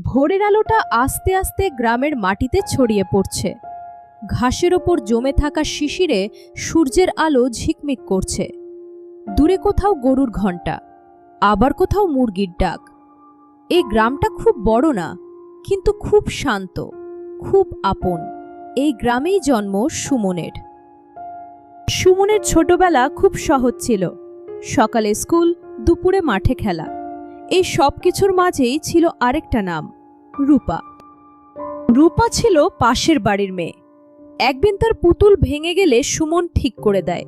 ভোরের আলোটা আস্তে আস্তে গ্রামের মাটিতে ছড়িয়ে পড়ছে। ঘাসের ওপর জমে থাকা শিশিরে সূর্যের আলো ঝিকমিক করছে। দূরে কোথাও গরুর ঘণ্টা, আবার কোথাও মুরগির ডাক। এই গ্রামটা খুব বড় না, কিন্তু খুব শান্ত, খুব আপন। এই গ্রামেই জন্ম সুমনের। সুমনের ছোটবেলা খুব সহজ ছিল। সকালে স্কুল, দুপুরে মাঠে খেলা। এই সব কিছুর মাঝেই ছিল আরেকটা নাম, রূপা। রূপা ছিল পাশের বাড়ির মেয়ে। একদিন তার পুতুল ভেঙে গেলে সুমন ঠিক করে দেয়।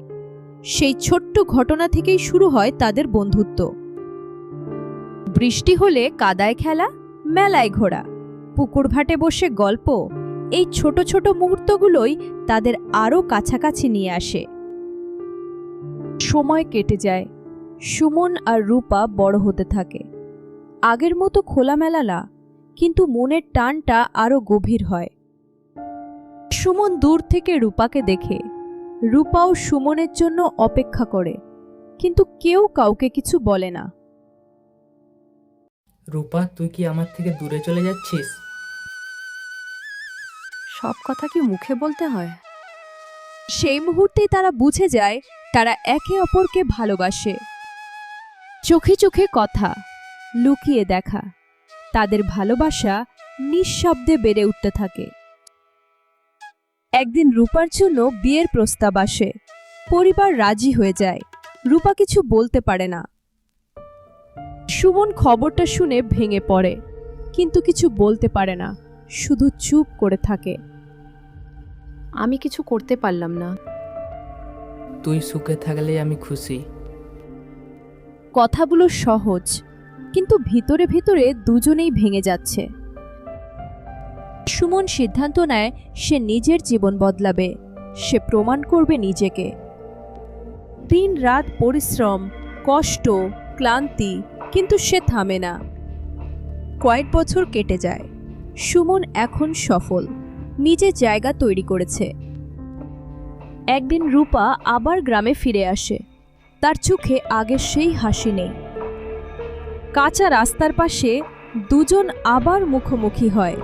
সেই ছোট্ট ঘটনা থেকেই শুরু হয় তাদের বন্ধুত্ব। বৃষ্টি হলে কাদায় খেলা, মেলায় ঘোরা, পুকুর ঘাটে বসে গল্প, এই ছোট ছোট মুহূর্তগুলোই তাদের আরও কাছাকাছি নিয়ে আসে। সময় কেটে যায়, সুমন আর রূপা বড় হতে থাকে। আগের মতো খোলামেলা না, কিন্তু মনের টানটা আরও গভীর হয়। সুমন দূর থেকে রূপাকে দেখে। রূপাও সুমনের জন্য অপেক্ষা করে, কিন্তু কেউ কাউকে কিছু বলে না। রূপা, তুই কি আমার থেকে দূরে চলে যাচ্ছিস? সব কথা কি মুখে বলতে হয়? সেই মুহূর্তেই তারা বুঝে যায় তারা একে অপরকে ভালোবাসে। চোখে চোখে কথা, লুকিয়ে দেখা, তাদের ভালোবাসা নিঃশব্দে বেড়ে উঠতে থাকে। একদিন রূপার জন্য বিয়ের প্রস্তাব আসে। পরিবার রাজি হয়ে যায়। রূপা কিছু বলতে পারে না। সুমন খবরটা শুনে ভেঙে পড়ে, কিন্তু কিছু বলতে পারে না, শুধু চুপ করে থাকে। আমি কিছু করতে পারলাম না। তুই সুখে থাকলেই আমি খুশি। কথাগুলো সহজ, কিন্তু ভিতরে ভিতরে দুজনেই ভেঙে যাচ্ছে। সুমন সিদ্ধান্ত নেয় সে নিজের জীবন বদলাবে। সে প্রমাণ করবে নিজেকে। দিন রাত পরিশ্রম, কষ্ট, ক্লান্তি, কিন্তু সে থামে না। কয়েক বছর কেটে যায়। সুমন এখন সফল, নিজের জায়গা তৈরি করেছে। একদিন রূপা আবার গ্রামে ফিরে আসে। তার চোখে আগের সেই হাসি নেই। কাঁচা রাস্তার পাশে দুজন আবার মুখোমুখি হয়।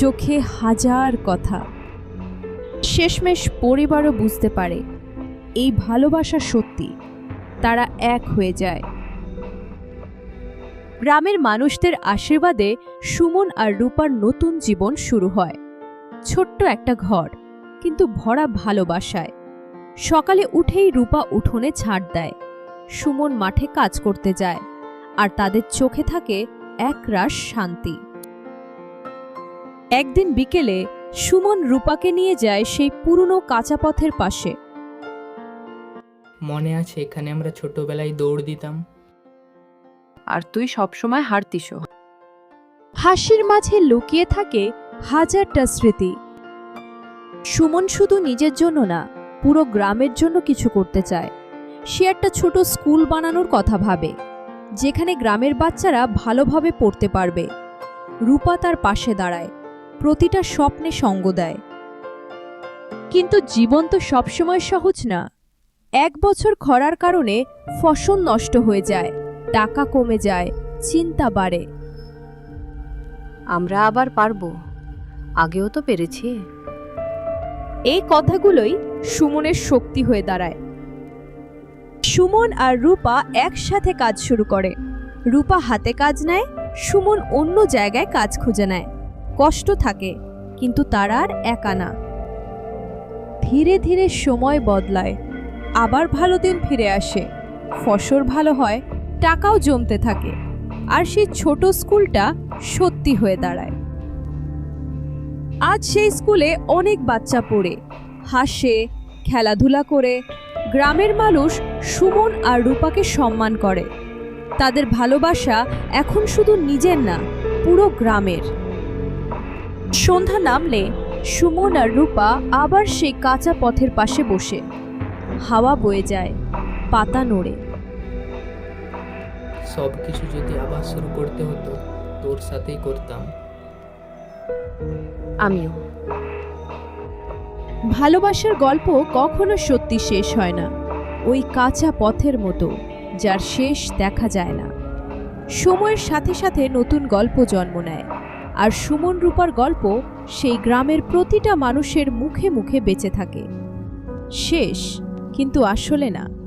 চোখে হাজার কথা। শেষমেশ পরিবারও বুঝতে পারে এই ভালোবাসা সত্যি। তারা এক হয়ে যায়। গ্রামের মানুষদের আশীর্বাদে সুমন আর রূপার নতুন জীবন শুরু হয়। ছোট্ট একটা ঘর, কিন্তু ভরা ভালোবাসায়। সকালে উঠেই রূপা উঠোনে ঝাড় দেয়। সুমন মাঠে কাজ করতে যায়, আর তাদের চোখে থাকে একরাশ শান্তি। একদিন বিকেলে সুমন রূপাকে নিয়ে যায় সেই পুরনো কাঁচা পথের পাশে। মনে আছে এখানে আমরা ছোটবেলায় দৌড় দিতাম? আর তুই সবসময় হারতিসও। হাসির মাঝে লুকিয়ে থাকে হাজারটা স্মৃতি। সুমন শুধু নিজের জন্য না, পুরো গ্রামের জন্য কিছু করতে চায়। সে একটা ছোট স্কুল বানানোর কথা ভাবে, যেখানে গ্রামের বাচ্চারা ভালোভাবে পড়তে পারবে। রূপা তার পাশে দাঁড়ায়, প্রতিটা স্বপ্নে সঙ্গ দেয়। কিন্তু জীবন তো সবসময় সহজ না। এক বছর খরার কারণে ফসল নষ্ট হয়ে যায়, টাকা কমে যায়, চিন্তা বাড়ে। আমরা আবার পারবো, আগেও তো পেরেছি। এই কথাগুলোই সুমনের শক্তি হয়ে দাঁড়ায়। সুমন আর রূপা একসাথে কাজ শুরু করে। রূপা হাতে কাজ নেয়, সুমন অন্য জায়গায় কাজ খুঁজে নেয়। কষ্ট থাকে, কিন্তু তারা আর একা না। ধীরে ধীরে সময় বদলায়, আবার ভালো দিন ফিরে আসে। ফসল ভালো হয়, টাকাও জমতে থাকে, আর সেই ছোট স্কুলটা সত্যি হয়ে দাঁড়ায়। আজ সেই স্কুলে অনেক বাচ্চা পড়ে, হাসে, খেলাধুলা করে। গ্রামের মানুষ সুমন আর রূপাকে সম্মান করে। তাদের ভালোবাসা এখন শুধু নিজের না, পুরো গ্রামের। সন্ধ্যা নামলে সুমন আর রূপা আবার সেই কাঁচা পথের পাশে বসে। হাওয়া বয়ে যায়, পাতা নড়ে। সব কিছু যদি আবার শুরু করতে হতো, তোর সাথেই করতাম। আমিও। ভালোবাসার গল্প কখনো সত্যি শেষ হয় না। ওই কাঁচা পথের মতো, যার শেষ দেখা যায় না। সময়ের সাথে সাথে নতুন গল্প জন্ম নেয়। আর সুমন রূপার গল্প সেই গ্রামের প্রতিটা মানুষের মুখে মুখে বেঁচে থাকে। শেষ, কিন্তু আসলে না।